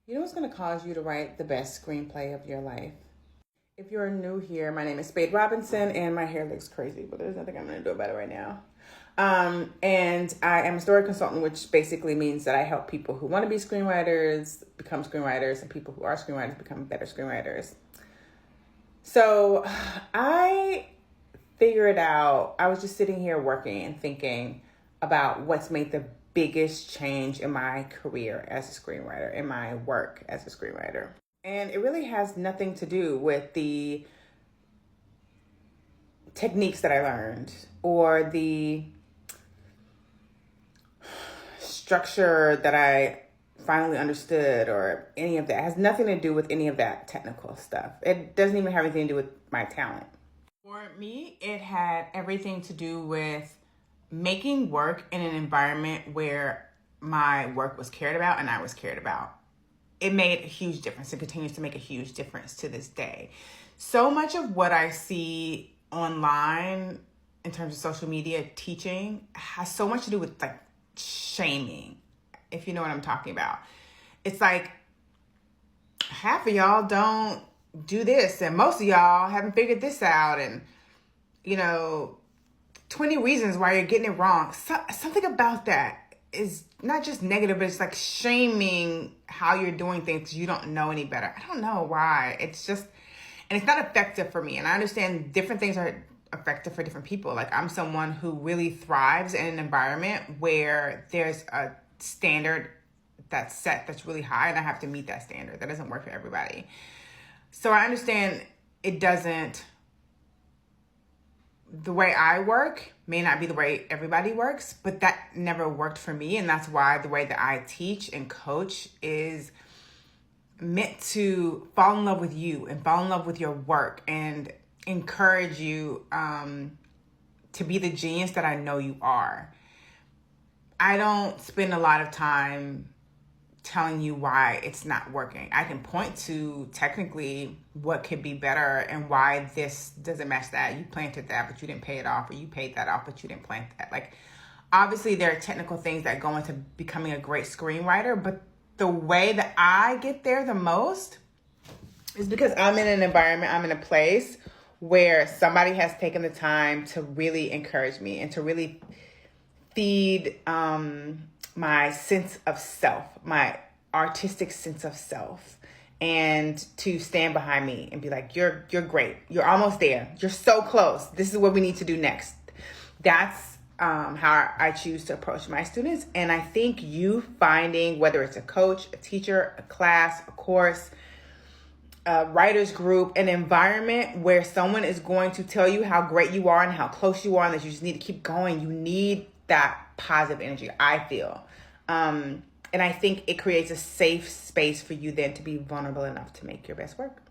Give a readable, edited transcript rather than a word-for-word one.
You know what's going to cause you to write the best screenplay of your life? If you're new here, my name is Spade Robinson, and my hair looks crazy, but there's nothing I'm going to do about it right now. And I am a story consultant, which basically means that I help people who want to be screenwriters become screenwriters, and people who are screenwriters become better screenwriters. So I figured out, I was just sitting here working and thinking about what's made the biggest change in my career as a screenwriter, in my work as a screenwriter. And it really has nothing to do with the techniques that I learned or the structure that I finally understood or any of that. It has nothing to do with any of that technical stuff. It doesn't even have anything to do with my talent. For me, it had everything to do with making work in an environment where my work was cared about and I was cared about. It made a huge difference and continues to make a huge difference to this day. So much of what I see online in terms of social media teaching has so much to do with like shaming, if you know what I'm talking about. It's like half of y'all don't do this and most of y'all haven't figured this out, and 20 reasons why you're getting it wrong. Something about that is not just negative, but it's like shaming how you're doing things because you don't know any better. I don't know why. It's just, and it's not effective for me. And I understand different things are effective for different people. Like I'm someone who really thrives in an environment where there's a standard that's set that's really high and I have to meet that standard. That doesn't work for everybody. So I understand the way I work may not be the way everybody works, but that never worked for me. And that's why the way that I teach and coach is meant to fall in love with you and fall in love with your work and encourage you to be the genius that I know you are. I don't spend a lot of time telling you why it's not working. I can point to technically what could be better and why this doesn't match that. You planted that, but you didn't pay it off, or you paid that off, but you didn't plant that. Like, obviously there are technical things that go into becoming a great screenwriter, but the way that I get there the most is because I'm in an environment, I'm in a place where somebody has taken the time to really encourage me and to really feed my sense of self, my artistic sense of self, and to stand behind me and be like, you're great. You're almost there. You're so close. This is what we need to do next. That's how I choose to approach my students. And I think you finding, whether it's a coach, a teacher, a class, a course, a writer's group, an environment where someone is going to tell you how great you are and how close you are and that you just need to keep going. You need that positive energy, I feel. And I think it creates a safe space for you then to be vulnerable enough to make your best work.